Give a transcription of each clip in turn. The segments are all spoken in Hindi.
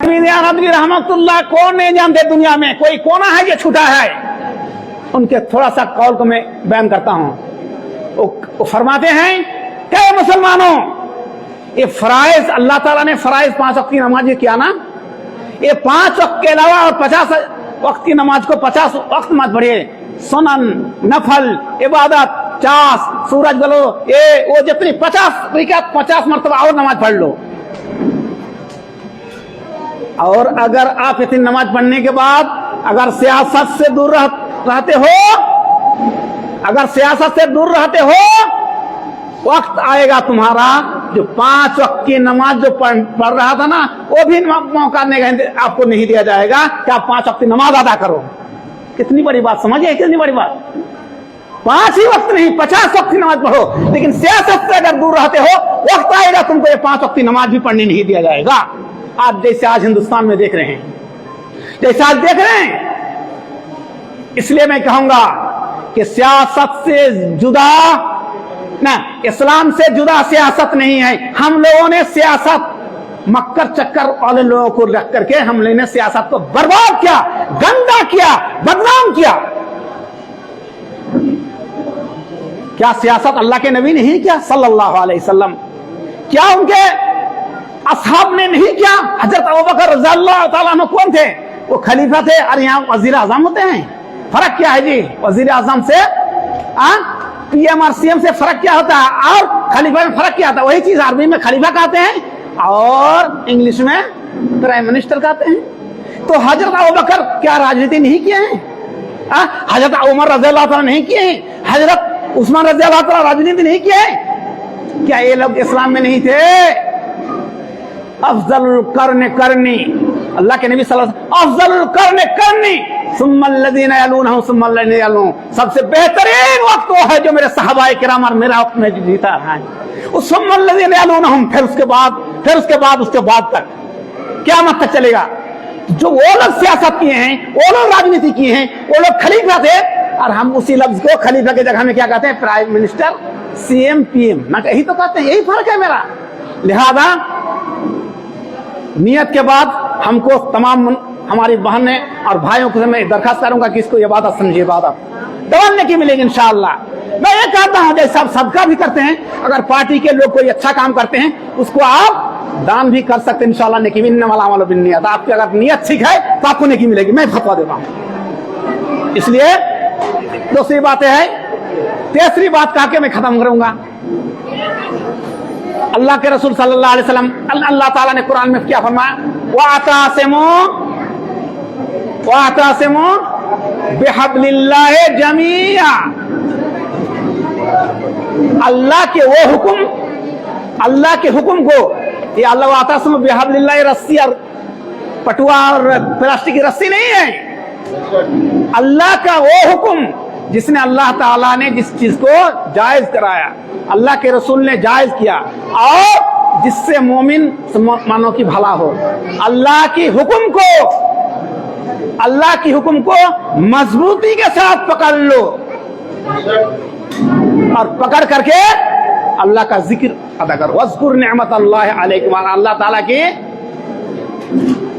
रहमतुल्लाह कौन नहीं जानते दुनिया में, कोई कोना है जो छूटा है। उनके थोड़ा सा कौल को मैं बयान करता हूं। वो फरमाते हैं क्या मुसलमानों, ये फराइज अल्लाह ताला ने फराइज 5 वक्त की नमाज ये किया ना, ये 5 वक्त के अलावा और 50 वक्त की नमाज को 50 वक्त मत पढ़िए। सुनन, नफल, इबादत, चास, सूरज गलो, ये वो जितनी 50 मरतबा और नमाज पढ़ लो। और अगर आप इतनी नमाज पढ़ने के बाद अगर सियासत से दूर रहते हो, अगर सियासत से दूर रहते हो, वक्त आएगा तुम्हारा जो 5 वक्त की नमाज जो पढ़ रहा था ना, वो भी मौका आपको नहीं दिया जाएगा कि आप 5 वक्त की नमाज अदा करो। कितनी बड़ी बात, समझिए कितनी बड़ी बात। 5 ही वक्त नहीं 50 वक्त की नमाज पढ़ो, लेकिन सियासत से अगर दूर रहते हो, वक्त आएगा तुमको ये 5 वक्त की नमाज भी पढ़ने नहीं दिया जाएगा। आप जैसे आज हिंदुस्तान में देख रहे हैं, जैसे आज देख रहे हैं, इसलिए मैं कहूंगा कि सियासत से जुदा ना, इस्लाम से जुदा सियासत नहीं है। हम लोगों ने सियासत मक्कर चक्कर वाले लोगों को रख करके हमने ने सियासत को बर्बाद किया, गंदा किया, बदनाम किया। क्या सियासत अल्लाह के नबी नहीं किया सल्लल्लाहु अलैहि वसल्लम? क्या उनके असहाब ने नहीं किया? हजरत अबू बकर रज़ियल्लाहु ताला अन्हु कौन थे? वो खलीफा थे और यहाँ वजीर आजम होते हैं। फर्क क्या है जी वजीर आजम से? पीएम और सीएम से फर्क क्या होता है? और खलीफा में फर्क क्या होता है? वही चीज अरबी में खलीफा कहते हैं और इंग्लिश में प्राइम मिनिस्टर कहते हैं। तो हजरत अबू बकर क्या राजनीति नहीं किए हैं? हजरत उमर रज़ियल्लाहु ताला नहीं किए हैं? हजरत उस्मान रज़ियल्लाहु ताला राजनीति नहीं किए हैं? क्या ये लोग इस्लाम में नहीं थे? अफजलुल कर्न करनी, अल्लाह के नबी सल्लल्लाहु अलैहि वसल्लम अफजलुल कर्न करनी सुम्मल्लज़ीना यलूनहुम सुम्मल्लज़ीना यलूनहुम, सबसे बेहतरीन वक्त वो है जो मेरे सहाबाए किराम और मेरा वक्त में जीता है। उस सुम्मल्लज़ीना यलूनहुम, फिर उसके बाद तक क़यामत तक चलेगा। जो वो लोग सियासत किए हैं, वो लोग राजनीति किए हैं, वो लोग खलीफा थे, और हम उसी लफ्ज को खलीफा के जगह में क्या कहते हैं? प्राइम मिनिस्टर, सीएम, पीएम ना, यही तो कहते हैं। यही फर्क है मेरा। लिहाजा नियत के बाद हमको तमाम हमारी बहनें और भाइयों को मैं दरखास्त करूंगा कि इसको इबादत समझिए, इबादत डबल नेकी मिलेगी इंशाअल्लाह। मैं ये कहता हूं जैसे आप सबका भी करते हैं, अगर पार्टी के लोग कोई अच्छा काम करते हैं उसको आप दान भी कर सकते हैं इंशाअल्लाह। नेकी इन्नमल अमालु बिन्नियत, आपकी अगर नियत ठीक है तो आपको नेकी मिलेगी, मैं फतवा देता हूं। इसलिए दूसरी बात है, तीसरी बात कह के मैं खत्म करूंगा। अल्लाह के रसूल सल्लल्लाहु अलैहि वसल्लम, अल्लाह ताला ने कुरान में क्या फरमाया? वातासिमू बिहब्लिल्लाहि जमीआ। अल्लाह के हुक्म को, ये अल्लाह वातासिमू बिहब्लिल्लाहि रस्सी और पटुआ और प्लास्टिक की रस्सी नहीं है। अल्लाह का वो हुक्म जिसने अल्लाह ताला ने जिस चीज को जायज कराया, अल्लाह के रसूल ने जायज किया, और जिससे मोमिन मानो की भला हो। अल्लाह की हुक्म को मजबूती के साथ पकड़ लो और पकड़ करके अल्लाह का जिक्र अदा करो। वज़कुर निअमत अल्लाह अलैकुम, अल्लाह ताला की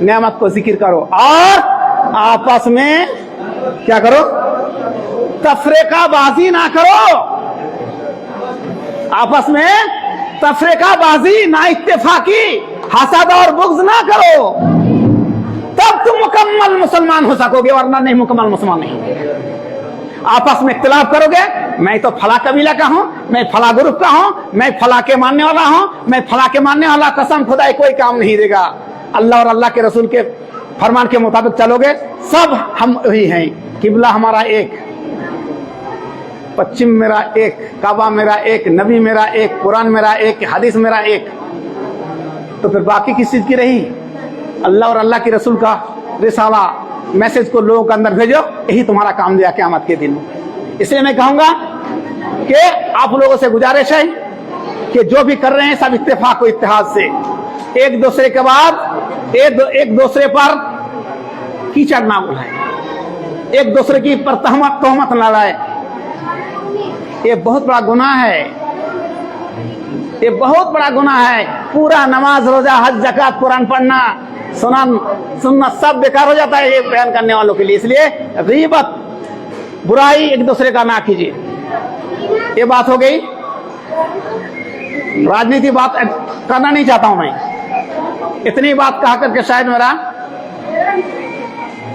नेमत को जिक्र करो, और आपस में क्या करो? तफरीकाबाजी ना करो। आपस में तफरीकाबाजी, ना इत्तेफाकी, हसद और बुग़्ज़ ना करो, तब तुम मुकम्मल मुसलमान हो सकोगे, वरना नहीं मुकम्मल मुसलमान नहीं। आपस में इख्तिलाफ करोगे, मैं तो फला कबीला का हूं, मैं फला ग्रुप का हूं, मैं फला के मानने वाला हूं, मैं फला के मानने वाला, कसम खुदा कोई काम नहीं देगा। अल्लाह और अल्लाह के रसूल के फरमान के मुताबिक चलोगे, सब हम वही हैं। किबला हमारा एक, पश्चिम मेरा एक, काबा मेरा एक, नबी मेरा एक, कुरान मेरा एक, हदीस मेरा एक, तो फिर बाकी किस चीज की रही? अल्लाह और अल्लाह के रसूल का रिसाला, मैसेज को लोगों के अंदर भेजो, यही तुम्हारा काम दिया क़यामत के दिन। इसलिए मैं कहूंगा कि आप लोगों से गुजारिश है कि जो भी कर रहे हैं सब इत्तेफाक और इत्तेहाद से, एक दूसरे के बाद एक दूसरे पर कीचड़ ना उड़ाए, एक दूसरे की पर तहमत ना लाए। ये बहुत बड़ा गुनाह है, ये बहुत बड़ा गुनाह है। पूरा नमाज, रोजा, हज, ज़कात, कुरान पढ़ना, सुनना सब बेकार हो जाता है ये बयान करने वालों के लिए। इसलिए गीबत, बुराई एक दूसरे का ना कीजिए। ये बात हो गई। राजनीति बात करना नहीं चाहता हूं मैं। इतनी बात कहा करके शायद मेरा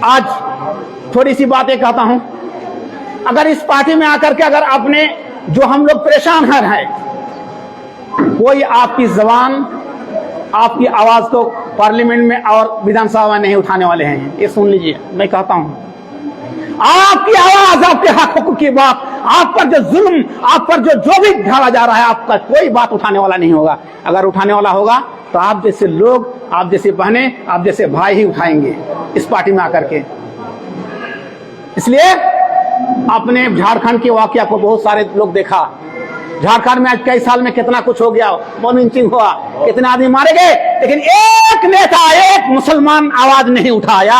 आज थोड़ी सी बात ये कहता हूं, अगर इस पार्टी में आकर के अगर आपने जो हम लोग परेशान हैं, कोई आपकी जबान, आपकी आवाज को पार्लियामेंट में और विधानसभा में नहीं उठाने वाले हैं। ये सुन लीजिए, मैं कहता हूं, आपकी आवाज, आपके हकों की बात, आप पर जो जुल्म, आप पर जो भी ढाला जा रहा है, आपका कोई बात उठाने वाला नहीं होगा। अगर उठाने वाला होगा तो आप जैसे लोग, आप जैसे बहनें, आप जैसे भाई ही उठाएंगे इस पार्टी में आकर के। इसलिए अपने झारखंड के वाकया को बहुत सारे लोग देखा। झारखंड में आज कई साल में कितना कुछ हो गया, लिंचिंग हुआ, कितने आदमी मारे गए, लेकिन एक नेता, एक मुसलमान आवाज नहीं उठाया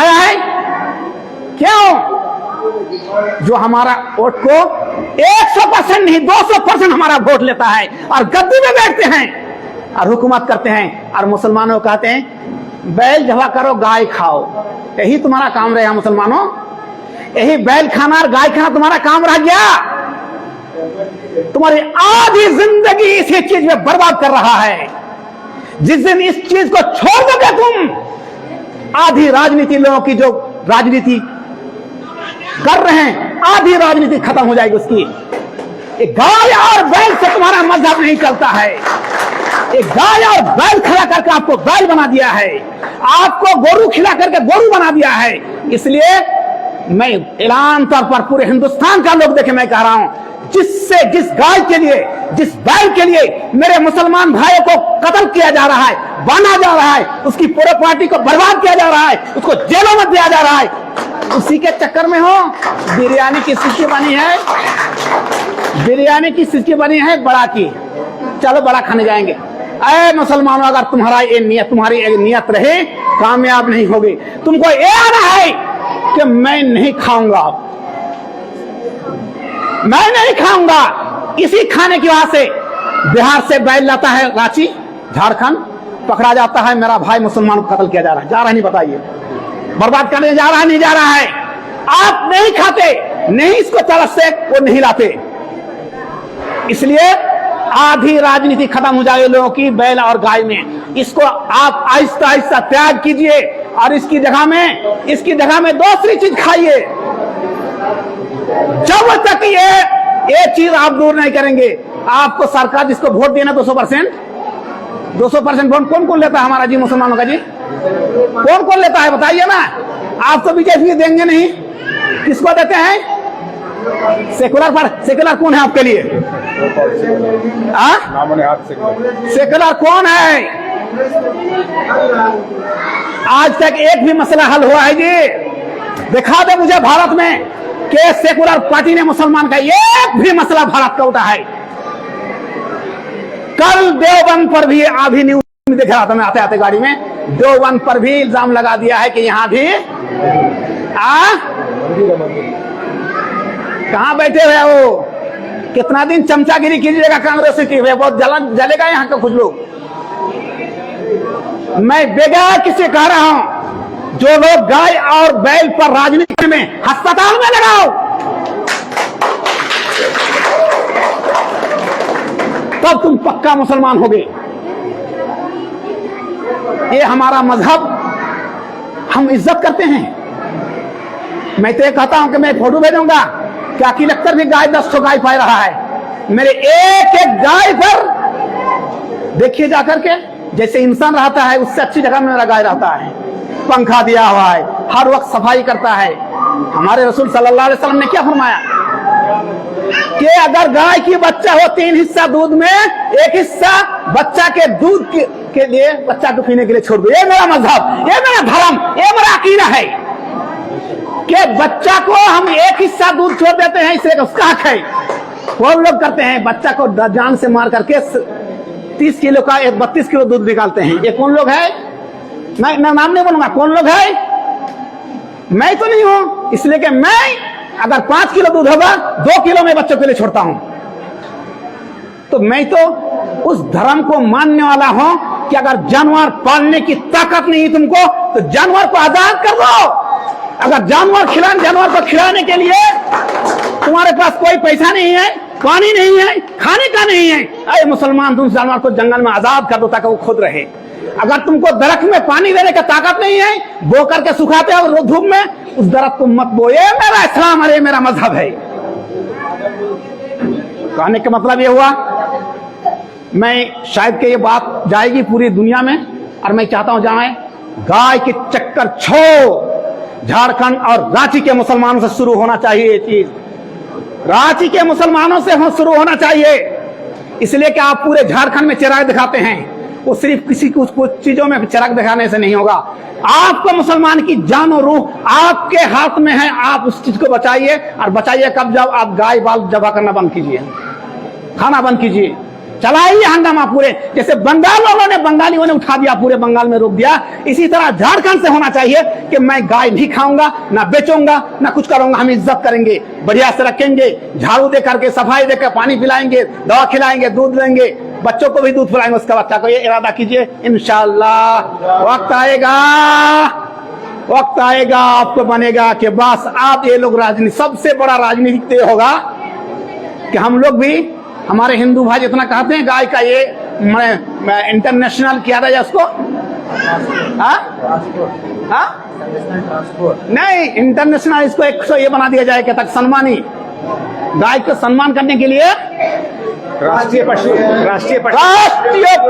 है। क्यों? जो हमारा वोट को 100% नहीं 200% हमारा वोट लेता है और गद्दी में बैठते हैं और हुकूमत करते हैं और मुसलमानों को कहते हैं बैल जवा करो, गाय खाओ। यही तुम्हारा काम रहा मुसलमानों, यही बैल खाना और गाय खाना तुम्हारा काम रह गया। तुम्हारी आधी जिंदगी इसी चीज में बर्बाद कर रहा है। जिस दिन इस चीज को छोड़ दोगे तुम, आधी राजनीति, लोगों की जो राजनीति कर रहे हैं, आधी राजनीति खत्म हो जाएगी उसकी। एक गाय और बैल से तुम्हारा मजहब नहीं चलता है। एक गाय और बैल खिला करके आपको बैल बना दिया है, आपको गोरू खिला करके गोरू बना दिया है। इसलिए मैं ऐलान तौर पर पूरे हिंदुस्तान का लोग देखे, मैं कह रहा हूं, जिस गाय के लिए, जिस बैल के लिए मेरे मुसलमान भाइयों को कत्ल किया जा रहा है, बांधा जा रहा है, उसकी पूरे पार्टी को बर्बाद किया जा रहा है, उसको जेलों में दिया जा रहा है, उसी के चक्कर में हो बिरयानी की सिक्की बनी है, बिरयानी की सिक्की बनी है बड़ा की। चलो बड़ा खाने जाएंगे। अरे मुसलमानों, अगर तुम्हारी एक नियत रहे, कामयाब नहीं होगी। तुमको ये आना है कि मैं नहीं खाऊंगा, मैं नहीं खाऊंगा। इसी खाने की वजह से बिहार से बैल लाता है रांची, झारखंड, पकड़ा जाता है, मेरा भाई मुसलमान को कत्ल किया जा रहा है, नहीं बताइए, बर्बाद करने जा रहा है, नहीं जा रहा है। आप नहीं खाते, नहीं इसको तरफ से वो नहीं लाते। इसलिए आधी राजनीति खत्म हो जाएगी लोगों की बैल और गाय में। इसको आप आहिस्ता आहिस्ता त्याग कीजिए और इसकी जगह में दूसरी चीज खाइए। जब तक ये चीज आप दूर नहीं करेंगे, आपको सरकार जिसको वोट देना 200% वोट कौन लेता है हमारा जी मुसलमानों का जी? कौन लेता है बताइए ना। आप तो बीजेपी देंगे नहीं, किसको देते हैं? सेकुलर कौन है आपके लिए? सेकुलर कौन है? आज तक एक भी मसला हल हुआ है जी? दिखा दे मुझे भारत में कि सेकुलर पार्टी ने मुसलमान का एक भी मसला भारत का उठा है। कल देवबंद पर भी अभी न्यूज में दिख रहा था, मैं आते आते गाड़ी में, देवबंद पर भी इल्जाम लगा दिया है कि यहां भी कहां बैठे हुए वो, कितना दिन चमचागिरी कीजिएगा कांग्रेस की, बहुत जलेगा यहां का कुछ लोग। मैं बेगार किसे कह रहा हूं, जो लोग गाय और बैल पर राजनीति में, अस्पताल में लगाओ, तब तुम पक्का मुसलमान होगे। ये हमारा मजहब, हम इज्जत करते हैं। मैं तो ये कहता हूं कि मैं फोटो भेजूंगा कि अकील अख्तर भी गाय 10 गाय पा रहा है। मेरे एक एक गाय पर देखिए जाकर के, जैसे इंसान रहता है उससे अच्छी जगह में मेरा गाय रहता है, पंखा दिया हुआ है, हर वक्त सफाई करता है। हमारे रसूल सल्लल्लाहु अलैहि वसल्लम ने क्या फरमाया कि अगर गाय की बच्चा हो 3 हिस्सा दूध में, 1 हिस्सा बच्चा के दूध के लिए, बच्चा को पीने के लिए छोड़ दो। ये मेरा मजहब, ये मेरा धर्म, ये मेरा अकीदा है कि बच्चा को हम 1 हिस्सा दूध छोड़ देते हैं, इसलिए उसका हक है। कौन लोग करते हैं, बच्चा को जान से मार करके 30 किलो का 32 किलो दूध निकालते हैं। ये कौन लोग है? मैं नाम नहीं बोलूंगा, कौन लोग है? मैं तो नहीं हूं। इसलिए कि मैं अगर 5 किलो दूध होगा, 2 किलो में बच्चों के लिए छोड़ता हूं। तो मैं तो उस धर्म को मानने वाला हूं कि अगर जानवर पालने की ताकत नहीं है तुमको तो जानवर को आजाद कर दो। अगर जानवर को खिलाने के लिए तुम्हारे पास कोई पैसा नहीं है, पानी नहीं है, खाने का नहीं है, अरे मुसलमान तुम जानवर को जंगल में आजाद कर दो ताकि वो खुद रहे। अगर तुमको दरख्त में पानी देने का ताकत नहीं है, बो करके सुखाते हो धूप में, उस दरख्त को मत बो। ये मेरा इस्लाम है, मेरा मजहब है। कहने का मतलब ये हुआ, मैं शायद कि ये बात जाएगी पूरी दुनिया में, और मैं चाहता हूं जाए गाय के चक्कर छोड़ झारखंड और रांची के मुसलमानों से शुरू होना चाहिए। ये चीज रांची के मुसलमानों से शुरू होना चाहिए, इसलिए कि आप पूरे झारखंड में चिराग दिखाते हैं, वो सिर्फ किसी कुछ चीजों में चिराग दिखाने से नहीं होगा। आपको मुसलमान की जान और रूह आपके हाथ में है, आप उस चीज को बचाइए। और बचाइए कब? जब आप गाय बाल जबा करना बंद कीजिए, खाना बंद कीजिए, चलाइए हंगामा पूरे। जैसे बंगालियों ने उठा दिया, पूरे बंगाल में रोक दिया, इसी तरह झारखंड से होना चाहिए कि मैं गाय नहीं खाऊंगा, ना बेचूंगा, ना कुछ करूंगा। हम इज्जत करेंगे, बढ़िया से रखेंगे, झाड़ू दे करके, सफाई देकर, पानी पिलाएंगे, दवा खिलाएंगे, दूध देंगे, बच्चों को भी दूध पिलाएंगे, उसका बच्चा को। ये इरादा कीजिए, इंशाअल्लाह वक्त आएगा आपको बनेगा कि बस आप ये लोग राजनीति, सबसे बड़ा राजनीतिक तो होगा कि हम लोग भी, हमारे हिंदू भाई जितना कहते हैं गाय का ये इंटरनेशनल किया था उसको, नहीं इंटरनेशनल, इसको एक ये बना दिया जाए कि तक सम्मानी गाय को सम्मान करने के लिए राष्ट्रीय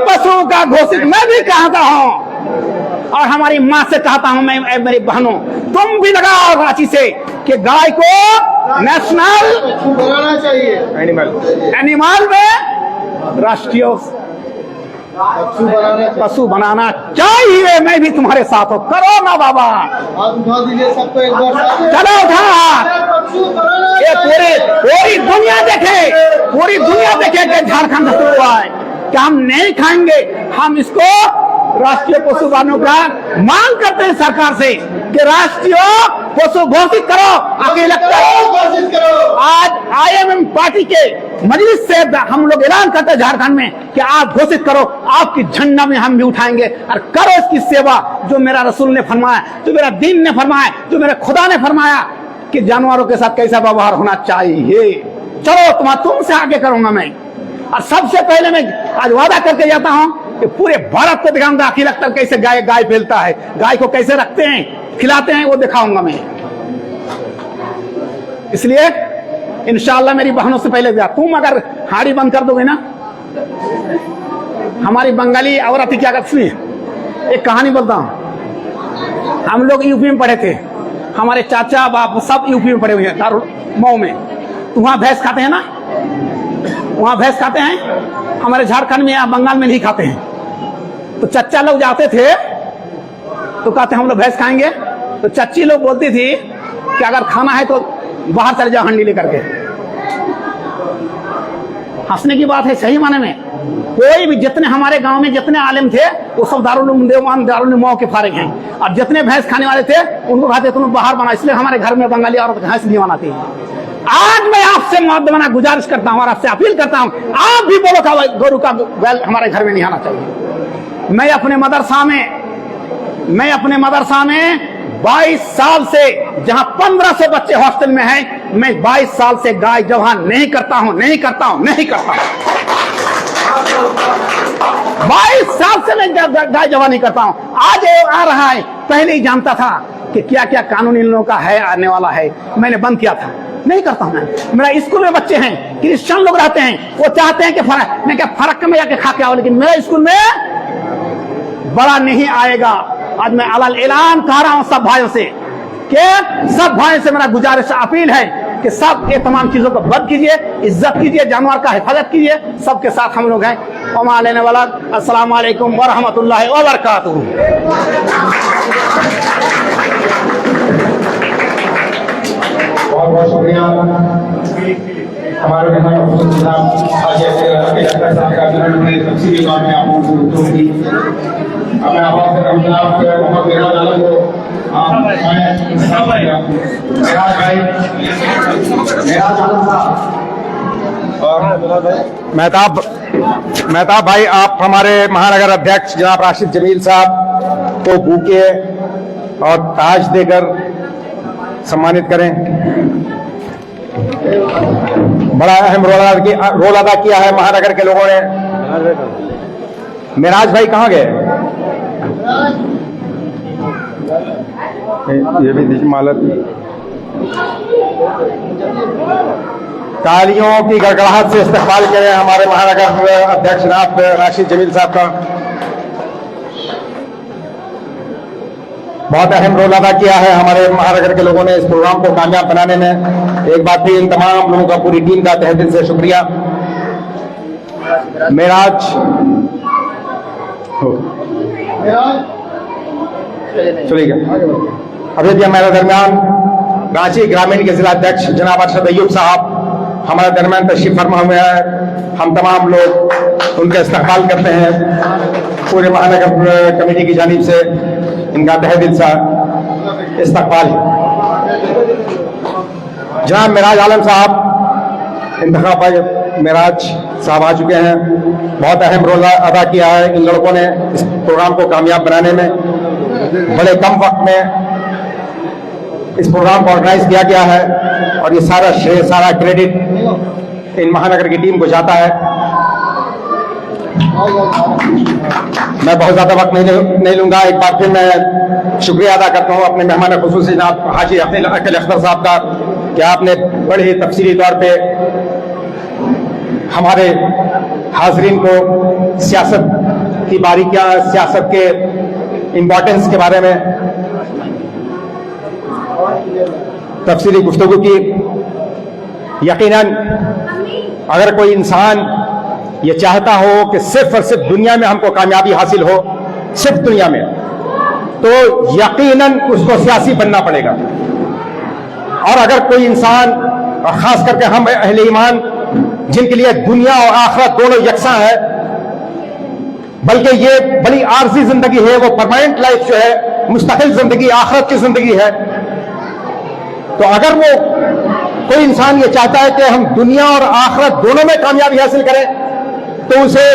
पशु का घोषित मैं भी कहता हूँ, और हमारी माँ से कहता हूँ, मैं मेरी बहनों तुम भी लगाओ रांची से कि गाय को नेशनल बनाना चाहिए, एनिमल में राष्ट्रीय पशु बनाना चाहिए। मैं भी तुम्हारे साथ हूँ, करो ना बाबा, सबको एक बार चलो उठा। ये पूरी दुनिया देखे कि झारखंड हुआ है कि हम नहीं खाएंगे। हम इसको राष्ट्रीय पशु बनाने का मांग करते हैं सरकार से कि राष्ट्रीय पशु घोषित करो, अकेला घोषित करो। आज IMM पार्टी के मजलिस से हम लोग ऐलान करते हैं झारखंड में कि आप घोषित करो, आपकी झंडा में हम भी उठाएंगे और करो इसकी सेवा जो मेरा रसूल ने फरमाया, जो मेरा दीन ने फरमाया, जो मेरे खुदा ने फरमाया कि जानवरों के साथ कैसा व्यवहार होना चाहिए। चलो तुमसे आगे करूंगा मैं। और सबसे पहले मैं आज वादा करके जाता हूं कि पूरे भारत को दिखाऊंगा अखिल अख्तर कैसे गाय फैलता है, गाय को कैसे रखते हैं, खिलाते हैं, वो दिखाऊंगा मैं। इसलिए इंशाअल्लाह मेरी बहनों से पहले तुम अगर हाड़ी बंद कर दोगे ना, हमारी बंगाली औरत क्या करती है, एक कहानी बोलता हूं। हम लोग यूपी में पढ़े थे, हमारे चाचा बाप सब यूपी में पढ़े हुए हैं, दारुल मऊ में। तो वहां भैंस खाते हैं ना, वहां भैंस खाते हैं, हमारे झारखंड में या बंगाल में नहीं खाते हैं। तो चच्चा लोग जाते थे तो कहते हम लोग भैंस खाएंगे, तो चच्ची लोग बोलती थी कि अगर खाना है तो बाहर चले जाओ हंडी लेकर के। हंसने की बात है, सही माने में कोई भी, जितने हमारे गांव में जितने आलिम थे वो सब दारुल देवान दारुल मऊ के फारिग हैं, और जितने भैंस खाने वाले थे उनको कहते तुम बाहर बना। इसलिए हमारे घर में बंगाली औरत भैंस नहीं बनाती है। आज मैं आपसे मुआद्दबाना गुजारिश करता हूं और आपसे अपील करता हूं, आप भी बोलो का गोरू का बैल हमारे घर में नहीं आना चाहिए। मैं अपने मदरसा में 22 साल से, जहां 1500 बच्चे हॉस्टल में हैं, मैं 22 साल से गाय जवान नहीं करता हूं। 22 साल से मैं गाय जवान नहीं करता हूं। आज आ रहा है, पहले ही जानता था कि क्या क्या कानून इन लोगों का है, आने वाला है, मैंने बंद किया था, नहीं करता हूं मैं। मेरा स्कूल में बच्चे हैं, क्रिश्चियन लोग रहते हैं, वो चाहते हैं कि फर्क, मैं क्या फर्क में जाके खा के आओ, लेकिन मेरे स्कूल में बड़ा नहीं आएगा। आज मैं अलग ऐलान कह रहा हूं सब भाइयों से कि सब भाइयों से मेरा गुजारिश अपील है कि सब ये तमाम चीजों को बंद कीजिए, इज्जत कीजिए, जानवर का हिफाजत कीजिए। सबके साथ हम लोग हैं। वमा लेने वाला अस्सलाम वालेकुम व रहमतुल्लाहि व बरकातुहू। बहुत बहुत शुक्रिया हमारे तफसीली बात में आपको गुफ्तगू की। मैं आवाज मोहम्मद मेराज आलम को मेराज आलम साहब और मेहताब मेहताब भाई, आप हमारे महानगर अध्यक्ष जनाब राशिद जमील साहब को बुके और ताज देकर सम्मानित करें। बड़ा अहम रोल अदा किया है महानगर के लोगों ने। मेराज भाई कहाँ गए? ये भी दीजिए मालत। तालियों की गड़गड़ाहट से इस्तकबाल करें हमारे महानगर अध्यक्ष जनाब राशिद जमील साहब का। बहुत अहम रोल अदा किया है हमारे महानगर के लोगों ने इस प्रोग्राम को कामयाब बनाने में। एक बार फिर इन तमाम लोगों का, पूरी टीम का तहे दिल से शुक्रिया। मेराज चलिए, अभी भी हमारे दरमियान रांची ग्रामीण के जिला अध्यक्ष जनाब अरशद अय्यूब साहब हमारे दरमियान तशरीफ फरमा हुए हैं। हम तमाम लोग उनका इस्तकबाल करते हैं। पूरे महानगर कमेटी की जानिब से इनका तहे दिल से इस्तकबाल है। जनाब मेराज आलम साहब इंतखाब मेराज साहब आ चुके हैं। बहुत अहम रोल अदा किया है इन लड़कों ने इस प्रोग्राम को कामयाब बनाने में। बड़े कम वक्त में इस प्रोग्राम को ऑर्गेनाइज किया गया है और ये सारा श्रेय, सारा क्रेडिट इन महानगर की टीम को जाता है। मैं बहुत ज्यादा वक्त नहीं लूंगा। एक बार फिर मैं शुक्रिया अदा करता हूं अपने मेहमान खुसूसी जनाब हाजी अकील अख्तर साहब का कि आपने बड़े ही तफसीली तौर पे हमारे हाजरीन को सियासत की बारीकियां, सियासत के इम्पोर्टेंस के बारे में तफसीली गुफ्तगू की। यकीनन अगर कोई इंसान ये चाहता हो कि सिर्फ और सिर्फ दुनिया में हमको कामयाबी हासिल हो, सिर्फ दुनिया में, तो यकीनन उसको सियासी बनना पड़ेगा। और अगर कोई इंसान, और खास करके हम अहले ईमान जिनके लिए दुनिया और आखिरत दोनों यकसां है, बल्कि ये बड़ी आर्जी जिंदगी है, वो परमानेंट लाइफ जो है, मुस्तकिल जिंदगी, आखिरत की जिंदगी है, तो अगर वो कोई इंसान ये चाहता है कि हम दुनिया और आखिरत दोनों में कामयाबी हासिल करें, तो उसे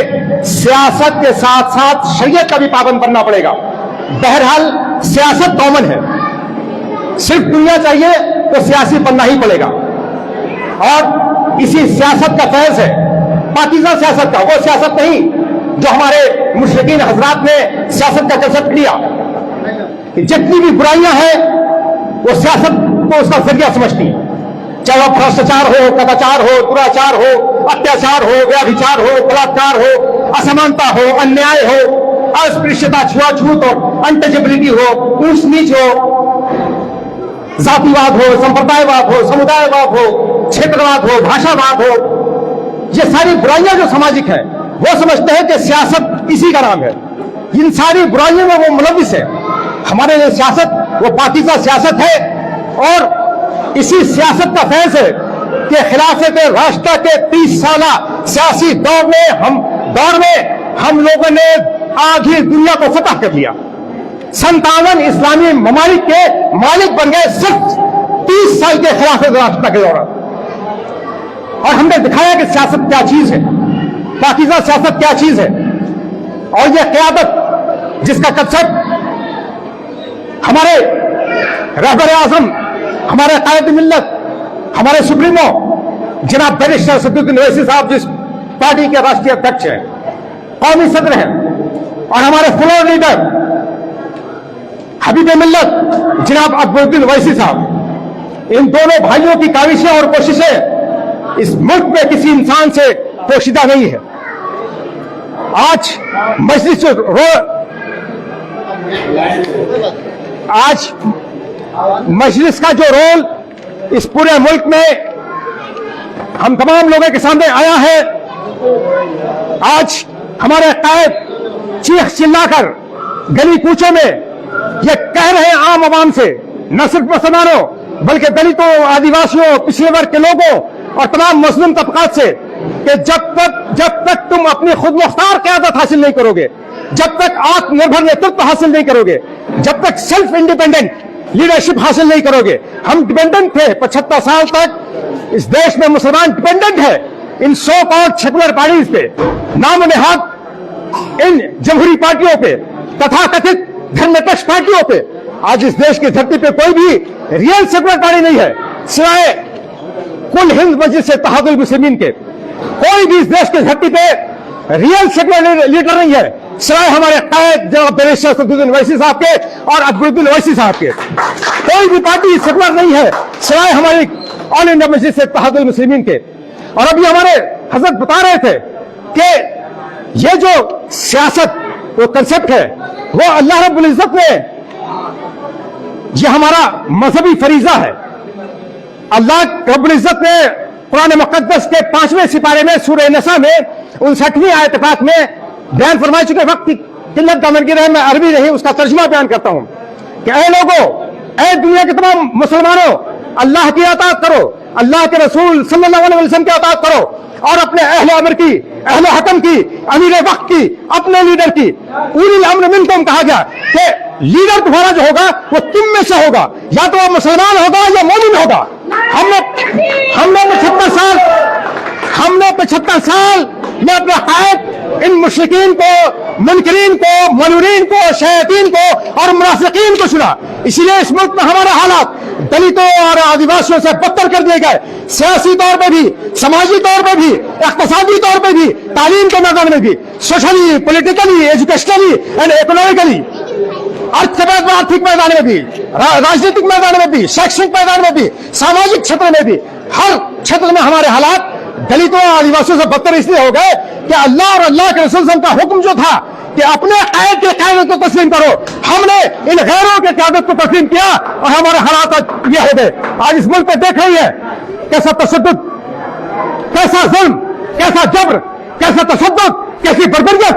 सियासत के साथ साथ शरीयत का भी पाबंद बनना पड़ेगा। बहरहाल सियासत कॉमन है, सिर्फ दुनिया चाहिए तो सियासी बनना ही पड़ेगा। और इसी सियासत का फैज़ है, पाकीज़ा सियासत का, वो सियासत नहीं जो हमारे मुशरिकीन हजरात ने सियासत का कंसेप्ट लिया कि जितनी भी बुराइयां हैं वो सियासत को उसका जरिया समझती है। चाहे वह भ्रष्टाचार हो, कदाचार हो, दुराचार हो, अत्याचार हो, व्याभिचार हो, बलात्कार हो, असमानता हो, अन्याय हो, अस्पृश्यता, छुआछूत हो, अनटचेबिलिटी हो, ऊंच नीच हो, जातिवाद हो, संप्रदायवाद हो, समुदायवाद हो, क्षेत्रवाद हो, भाषावाद हो, ये सारी बुराइयां जो सामाजिक है, वो समझते हैं कि सियासत इसी का नाम है। इन सारी बुराइयों में वो मुलविस है। हमारे लिए सियासत वो पाकीज़ा सियासत है और इसी सियासत का फैज़ है कि खिलाफत राष्ट्र के 30 साला सियासी दौर में हम लोगों ने आधी दुनिया को फतह कर लिया। 57 इस्लामी ममालिक के मालिक बन गए सिर्फ 30 साल के खिलाफत राष्ट्र के दौरान। और हमने दिखाया कि सियासत क्या चीज है, पाकीज़ा सियासत क्या चीज है। और यह क़यादत जिसका कंसेप्ट हमारे रहबर आज़म, हमारे कायद मिल्लत, हमारे सुप्रीमो जनाब बैरिस्टर सदरुद्दीन ओवैसी साहब जिस पार्टी के राष्ट्रीय अध्यक्ष हैं, कौमी सदर हैं, और हमारे फ्लोर लीडर हबीब मिल्लत जनाब अकबरुद्दीन ओवैसी साहब, इन दोनों भाइयों की काविशें और कोशिशें इस मुल्क में किसी इंसान से पोशीदा नहीं है। आज मजलिस का जो रोल इस पूरे मुल्क में हम तमाम लोगों के सामने आया है, आज हमारे कायद चीख चिल्लाकर गली कूचों में ये कह रहे हैं आम आवाम से, न सिर्फ मुसलमानों बल्कि दलितों, आदिवासियों, पिछड़े वर्ग के लोगों और तमाम मुस्लिम तबकात से, कि जब तक तुम अपनी खुद मुख्तार क़यादत हासिल नहीं करोगे, जब तक आत्मनिर्भर नेतृत्व हासिल नहीं करोगे, जब तक सेल्फ इंडिपेंडेंट लीडरशिप हासिल नहीं करोगे। हम डिपेंडेंट थे 75 साल तक, इस देश में मुसलमान डिपेंडेंट है, इन सो कॉल्ड सेकुलर पार्टीज पे, नाम नेहाद इन जमहूरी पार्टियों पे, तथा कथित धर्मनिरपेक्ष पार्टियों पे आज इस देश की धरती पे कोई भी रियल सेकुलर पार्टी नहीं है सिवाय कुल हिंद मस्जिद से इत्तेहादुल मुस्लिमीन के। कोई भी इस देश की धरती पे रियल सेकुलर लीडर नहीं है सिवाय हमारे कायद जनाब बैरिस्टर सदरुद्दीन ओवैसी साहब के और अकबरुद्दीन ओवैसी साहब के। कोई भी पार्टी सेकुलर नहीं है सिवाय हमारी ऑल इंडिया मस्जिद से इत्तेहादुल मुस्लिमीन के। और अभी हमारे हजरत बता रहे थे कि ये जो सियासत वो कंसेप्ट है वो अल्लाह रब्बुल इज्जत ने, ये हमारा मजहबी फरीजा है। अल्लाह रब्बुल इज्जत ने कुरान मुकद्दस के 5वें सिपारे में सूरह नसा में 59वीं आयत पाक में बयान फरमाए चुके, वक्त की किल्लत दामन की रहे, मैं अरबी नहीं उसका तर्जुमा बयान करता हूं कि ऐ लोगों, ऐ दुनिया के तमाम मुसलमानों, अल्लाह की अताअत करो, अल्लाह के रसूल सल्लल्लाहु अलैहि वसल्लम की अताअत करो और अपने अहले अमर की, अहले हकम की, अमीर वक्त की, अपने लीडर की। उलिल अम्र मिनकुम कहा गया कि लीडर तुम्हारा जो होगा वो तुम में से होगा, या तो वो मुसलमान होगा या मोमिन होगा। हमने 75 साल में अपने कायद इन मुशरिकीन को, मुनकरीन को, मनूरीन को, शयातीन को और मुनाफिकीन को सुना। इसलिए इस मुल्क में हमारे हालात दलितों और आदिवासियों से बदतर कर दिए गए, सियासी तौर पे भी, समाजी तौर पे भी, इक्तिसादी तौर पे भी, तालीम के मैदान में भी, socially, politically, educationally and economically, आर्थिक मैदान में भी, राजनीतिक मैदान में भी, शैक्षणिक मैदान में भी, सामाजिक क्षेत्र में भी, हर क्षेत्र में हमारे हालात दलितों और आदिवासियों से बदतर इसलिए हो गए कि अल्लाह और अल्लाह के रसूल का हुक्म जो था कि अपने कायद के क़यादत को तस्लीम करो, हमने इन गैरों के क़यादत को तस्लीम किया और हमारे हालात आज ये हो गए। आज इस मुल्क पे देख रही है कैसा तशद्दुद, कैसा जुल्म, कैसा जबर, कैसा तशद्दुद, कैसी बर्बरियत।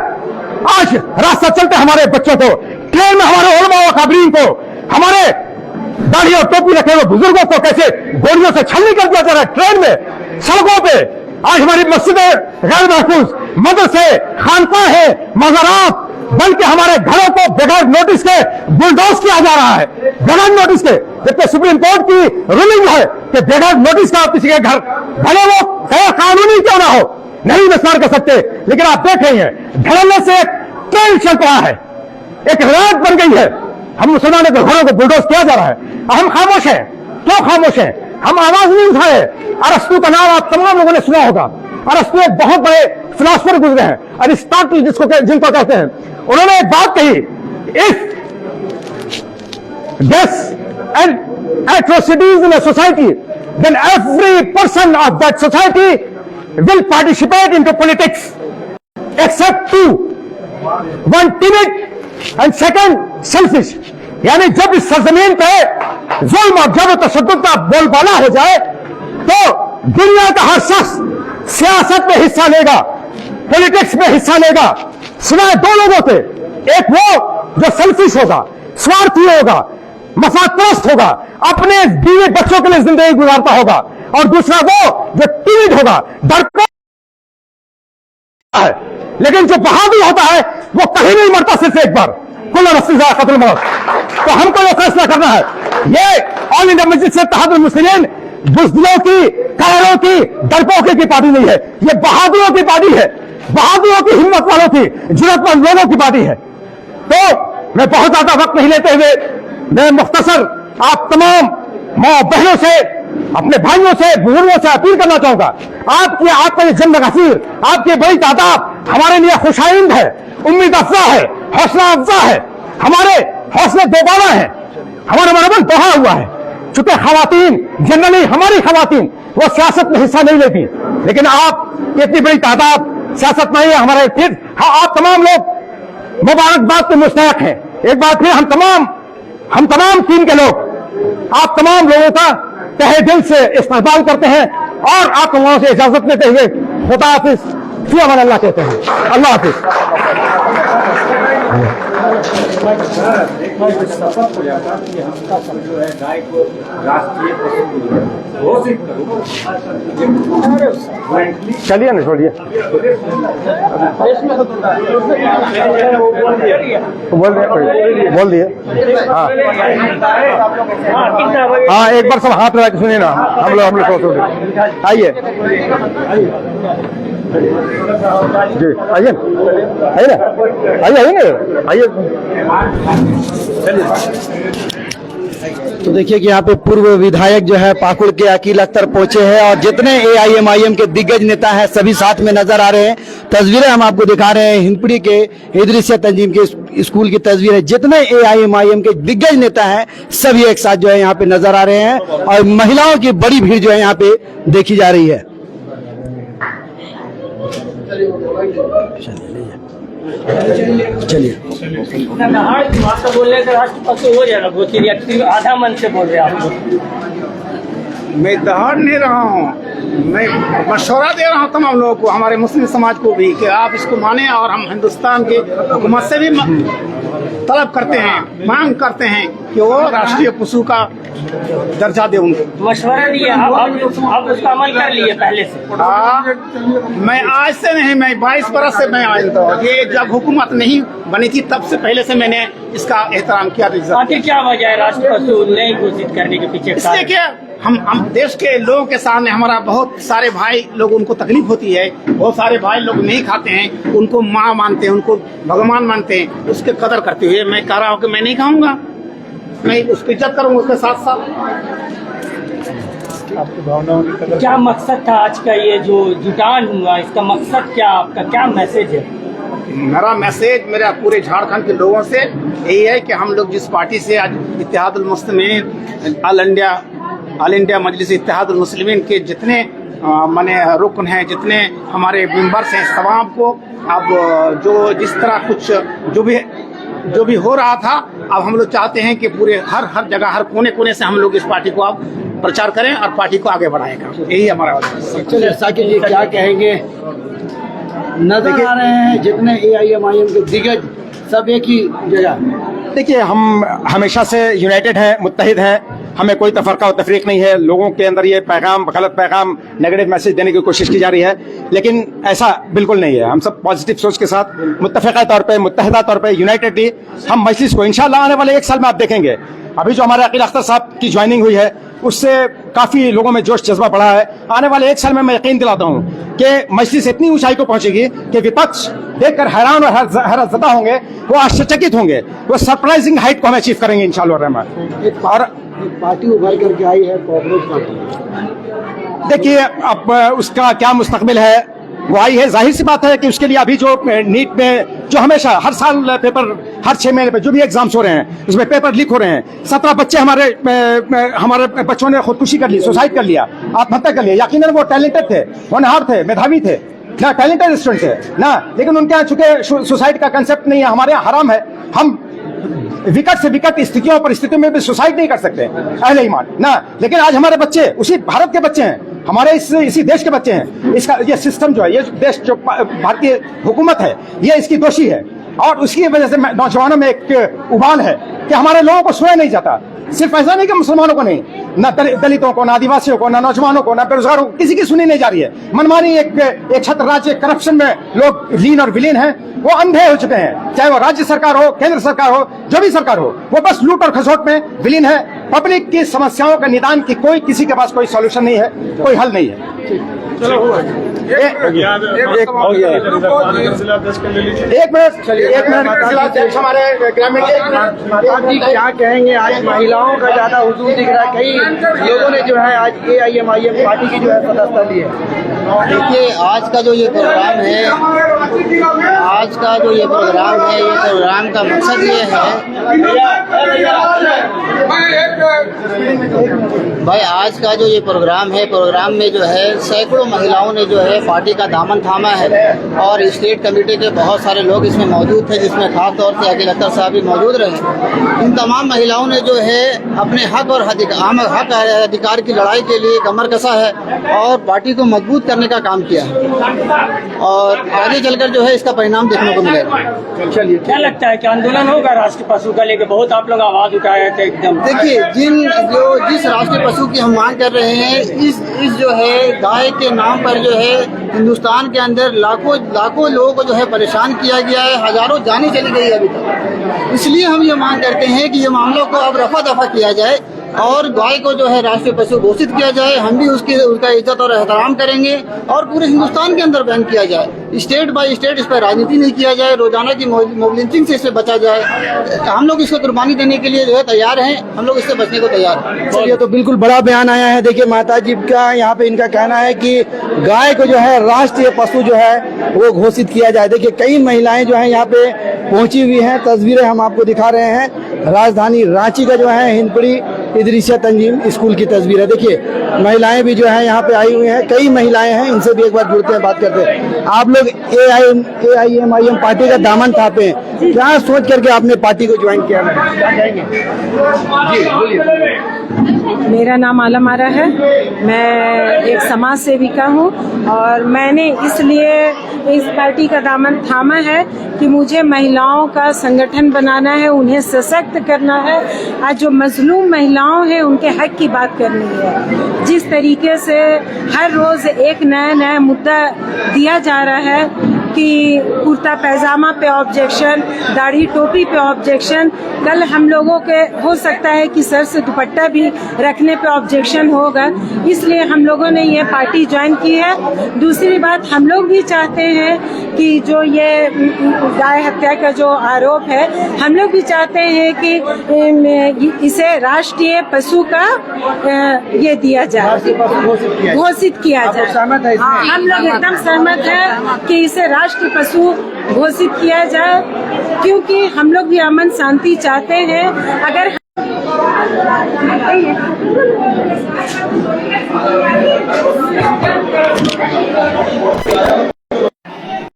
आज रास्ता चलते हमारे बच्चों को, ट्रेन में हमारे उलमा व काबरीन को, हमारे दाढ़ी और टोपी रखे हुए बुजुर्गों को कैसे गोलियों से छलनी कर दिया जा रहा है ट्रेन में, सड़कों पे। आज हमारी मस्जिदें गैर महफूज, मदरसे, खानकाहें, मज़ारात, बल्कि हमारे घरों को बगैर नोटिस के बुलडोज किया जा रहा है, बगैर नोटिस के। जबकि सुप्रीम कोर्ट की रूलिंग है कि बगैर नोटिस का आप किसी के घर, भले वो गैर कानूनी क्यों ना हो, नहीं विस्तार कर सकते। लेकिन आप देख रहे हैं धड़ल्ले से एक ट्रेंड चल रहा है, एक रिवायत बन गई है, हम मुसलमानों के घरों को बुलडोज किया जा रहा है। हम खामोश हैं, क्यों खामोश हैं? हम आवाज नहीं उठाए। अरस्तु का नाम आप तमाम लोगों ने सुना होगा। अरस्तु एक बहुत बड़े फिलोसफर गुजरे हैं, अरिस्टोटल जिनको कहते हैं। उन्होंने एक बात कही, if death and atrocities in a society, then every person of that society will participate into politics, except two, one timid and second selfish। यानी जब इस सरजमीन पे जुल्म और जबर तशद्दुद का बोलबाला हो जाए तो दुनिया का हर शख्स सियासत में हिस्सा लेगा, पॉलिटिक्स में हिस्सा लेगा, सिवाय दो लोगों से। एक वो जो सेल्फिश होगा, स्वार्थी होगा, मफादपरस्त होगा, अपने बीवी बच्चों के लिए जिंदगी गुजारता होगा, और दूसरा वो जो टिमिड होगा, डरपोक है। लेकिन जो बहादुर होता है वो कहीं नहीं मरता, सिर्फ एक बार। कुल नफ्सिन ज़ाइक़तुल मौत। तो हमको ये फैसला करना है, ये ऑल इंडिया मस्जिद से इत्तेहादुल मुस्लिमीन बुज़दिलों की, कायरों की, डरपोकों की पार्टी नहीं है, ये बहादुरों की पार्टी है, बहादुरों की, हिम्मत वालों की, जुर्रतमंद लोगों की पार्टी है। तो मैं बहुत ज्यादा वक्त नहीं लेते हुए मैं मुख्तसर आप तमाम माँ बहनों से, अपने भाइयों से, बुजुर्गों से अपील करना चाहूंगा, आपका ये जन्म गफीर, आपकी बड़ी तादाद हमारे लिए खुशाइंद है, उम्मीद अफजा है, हौसला अफजा है, हमारे हौसले दोबारा है, हमारा मनोबल बढ़ा हुआ है। चूंकि खवातीन जनरली, हमारी खवातीन वो सियासत में हिस्सा नहीं लेती, लेकिन आप इतनी बड़ी तादाद सियासत में ही है हमारे फिर। हाँ, आप तमाम लोग मुबारकबाद के मुस्तहक हैं। एक बार फिर हम तमाम टीम के लोग आप तमाम लोगों का तहे दिल से इस्तकबाल करते हैं और आप वहां से इजाजत लेते हुए खुदा हाफिज, फी अमान अल्लाह कहते हैं। अल्लाह हाफिज। शपथ हो जाता कि हमका सब जो है गाय को राष्ट्रीय पशु घोषित करूं। चलिए ना, छोड़िए, बोल दिए। हाँ, एक बार सब हाथ लगा के सुनिए ना, हम लोग आइए जी, आइए ना, आइए। तो देखिए कि यहाँ पे पूर्व विधायक जो है पाकुड़ के अकील अख्तर पहुंचे हैं और जितने AIMIM के दिग्गज नेता हैं सभी साथ में नजर आ रहे हैं। तस्वीरें हम आपको दिखा रहे हैं, हिंदपीढ़ी के इदरिसिया तंजीम के स्कूल की तस्वीर है। जितने AIMIM के दिग्गज नेता हैं सभी एक साथ जो है यहाँ पे नजर आ रहे हैं और महिलाओं की बड़ी भीड़ जो है यहाँ पे देखी जा रही है। चलिए बोलने का राष्ट्रपति हो जाएगा घोषित, आधा मन से बोल रहे हैं आप। मैं दहाड़ नहीं रहा हूँ, मैं मशवरा दे रहा हूँ तमाम लोगों को, हमारे मुस्लिम समाज को भी, कि आप इसको माने और हम हिंदुस्तान की हुकूमत से भी तलब करते हैं, मांग करते हैं कि वो राष्ट्रीय पशु का दर्जा दे उनको। मशवरा दिया, आप उसका अमल कर लिए पहले से? मैं आज से नहीं, मैं 22 बरस से मैं आया था। ये जब हुकूमत नहीं बनी थी तब से पहले से मैंने इसका एहतराम किया। आखिर क्या वजह है राष्ट्रीय पशु नहीं घोषित करने के पीछे? इसलिए क्या हम देश के लोगों के सामने, हमारा बहुत सारे भाई लोग, उनको तकलीफ होती है, बहुत सारे भाई लोग नहीं खाते हैं, उनको माँ मानते हैं, उनको भगवान मानते हैं, उसके कदर करते हुए मैं कह रहा हूँ कि मैं नहीं खाऊंगा, मैं उसकी इज्जत करूंगा उसके साथ साथ। क्या मकसद था आज का ये जो जुटान हुआ, इसका मकसद क्या, आपका क्या मैसेज है? मेरा मैसेज मेरा पूरे झारखंड के लोगों से यही है कि हम लोग जिस पार्टी से आज इत्तेहादुल मुस्लिमीन ऑल इंडिया मजलिस इत्तेहादुल मुस्लिमीन के जितने माने रुकन हैं, जितने हमारे मेंबर्स हैं, तमाम को अब जो जिस तरह कुछ जो भी हो रहा था, अब हम लोग चाहते हैं कि पूरे हर जगह, हर कोने कोने से हम लोग इस पार्टी को अब प्रचार करें और पार्टी को आगे बढ़ाएगा। यही हमारा चलिए साकिब जी क्या कहेंगे? नजर आ रहे हैं जितने AIMIM के दिग्गज सब एक ही जगह। देखिए, हम हमेशा से यूनाइटेड हैं, मुत्तहिद हैं, हमें कोई तफरका और तफरीक नहीं है। लोगों के अंदर ये पैगाम, गलत पैगाम, नेगेटिव मैसेज देने की कोशिश की जा रही है, लेकिन ऐसा बिल्कुल नहीं है। हम सब पॉजिटिव सोच के साथ मुत्तफिका तौर पे, मुत्तहिदा तौर पे, यूनाइटेडली हम मजलिस को इंशाअल्लाह आने वाले 1 साल में आप देखेंगे, अभी जो हमारे अकील अख्तर साहब की ज्वाइनिंग हुई है उससे काफी लोगों में जोश जज्बा बढ़ा है। आने वाले 1 साल में मैं यकीन दिलाता हूं कि मजलिस इतनी ऊंचाई को पहुंचेगी कि विपक्ष देखकर हैरान और हैरतज़दा होंगे, वो आश्चर्यचकित होंगे, वो सरप्राइजिंग हाइट को हम अचीव करेंगे इंशाअल्लाह रहमान। और पार्टी उभर करके आई है कांग्रेस पार्टी। देखिए, अब उसका क्या मुस्तकबिल है वो आई है। जाहिर सी बात है कि उसके लिए अभी जो नीट में जो हमेशा हर साल पेपर, हर 6 महीने पे जो भी एग्जाम्स हो रहे हैं उसमें पेपर लीक हो रहे हैं। 17 बच्चे हमारे बच्चों ने खुदकुशी कर ली, सुसाइड कर लिया, आत्महत्या कर लिया। यकीनन वो टैलेंटेड थे, होनहार थे, मेधावी थे ना, टैलेंटेड स्टूडेंट थे ना, लेकिन उनके यहाँ चूंकि सुसाइड का कंसेप्ट नहीं है, हमारे यहाँ हराम है। हम विकट से विकट स्थितियों परिस्थितियों में भी सुसाइड नहीं कर सकते अहले ईमान ना, लेकिन आज हमारे बच्चे उसी भारत के बच्चे हैं, हमारे इसी देश के बच्चे हैं। इसका ये सिस्टम जो है, ये देश जो भारतीय हुकूमत है, ये इसकी दोषी है और उसकी वजह से नौजवानों में एक उबाल है कि हमारे लोगों को सोया नहीं जाता। सिर्फ ऐसा नहीं कि मुसलमानों को नहीं, ना दलितों को, ना आदिवासियों को, ना नौजवानों को, ना बेरोजगारों को, किसी की सुनी नहीं जा रही है। मनमानी एक छत्र राज्य करप्शन में लोग लीन और विलीन हैं, वो अंधे हो चुके हैं। चाहे वो राज्य सरकार हो, केंद्र सरकार हो, जो भी सरकार हो, वो बस लूट और खसोट में विलीन है। पब्लिक की समस्याओं का निदान की किसी के पास कोई सॉल्यूशन नहीं है, कोई हल नहीं है। एक मिनट हमारे ग्रामीण क्या कहेंगे? आज महिलाओं का ज्यादा हुजूम दिख रहा है, कई लोगों ने जो है आज AIMIM पार्टी की जो है सदस्यता ली है। देखिए, आज का जो ये प्रोग्राम है, ये प्रोग्राम का मकसद ये है भाई आज का जो ये प्रोग्राम में जो है सैकड़ों महिलाओं ने जो है पार्टी का दामन थामा है और स्टेट कमेटी के बहुत सारे लोग इसमें मौजूद थे, जिसमें खास तौर से अकील अख्तर साहब भी मौजूद रहे। इन तमाम महिलाओं ने जो है अपने हक और अधिकार की लड़ाई के लिए कमर कसा है और पार्टी को मजबूत करने का काम किया है और आगे चलकर जो है इसका परिणाम देखने को मिलेगा। चलिए, क्या लगता है कि आंदोलन होगा राष्ट्रीय पशु का लेकर? बहुत आप लोग आवाज उठाए थे एकदम। देखिए, जिस राष्ट्रीय पशु की हम मांग कर रहे हैं, इस जो है गाय के नाम पर जो है हिंदुस्तान के अंदर लाखों लोगों को जो है परेशान किया गया है, हजारों जानें चली गई है अभी तक। इसलिए हम ये मांग करते हैं कि ये मामलों को अब रफा दफा किया जाए और गाय को जो है राष्ट्रीय पशु घोषित किया जाए। हम भी उसका इज्जत और एहतराम करेंगे और पूरे हिंदुस्तान के अंदर बैन किया जाए। स्टेट बाय स्टेट इस पर राजनीति नहीं किया जाए, रोजाना की मॉब लिंचिंग से इससे बचा जाए। हम लोग इसको कुर्बानी देने के लिए जो है तैयार हैं, हम लोग इससे बचने को तैयार हैं। चलिए, तो बिल्कुल बड़ा बयान आया है। देखिए माता जी का यहाँ पे इनका कहना है कि गाय को जो है राष्ट्रीय पशु जो है वो घोषित किया जाए। देखिए कई महिलाएं जो है यहाँ पे पहुंची हुई हैं, तस्वीरें हम आपको दिखा रहे हैं। राजधानी रांची का जो है हिंदपीढ़ी इदरिसिया तंजीम स्कूल की तस्वीर है। देखिए महिलाएं भी जो है यहाँ पे आई हुई हैं, कई महिलाएं हैं, इनसे भी एक बार जुड़ते हैं, बात करते हैं। आप लोग AIMIM पार्टी का दामन थापे हैं, क्या सोच करके आपने पार्टी को ज्वाइन किया? जी बोलिए। मेरा नाम आलम आरा है, मैं एक समाज सेविका हूँ और मैंने इसलिए इस पार्टी का दामन थामा है कि मुझे महिलाओं का संगठन बनाना है, उन्हें सशक्त करना है। आज जो मजलूम महिलाओं हैं उनके हक की बात करनी है। जिस तरीके से हर रोज एक नया मुद्दा दिया जा रहा है कि कुर्ता पैजामा पे ऑब्जेक्शन, दाढ़ी टोपी पे ऑब्जेक्शन, कल हम लोगों के हो सकता है कि सर से दुपट्टा भी रखने पे ऑब्जेक्शन होगा। इसलिए हम लोगों ने ये पार्टी ज्वाइन की है। दूसरी बात, हम लोग भी चाहते हैं कि जो ये गाय हत्या का जो आरोप है, हम लोग भी चाहते हैं कि इसे राष्ट्रीय पशु का ये दिया जाए, घोषित किया जाए। हम लोग एकदम सहमत हैं कि इसे राष्ट्रीय पशु घोषित किया जाए, क्योंकि हम लोग भी अमन शांति चाहते हैं। अगर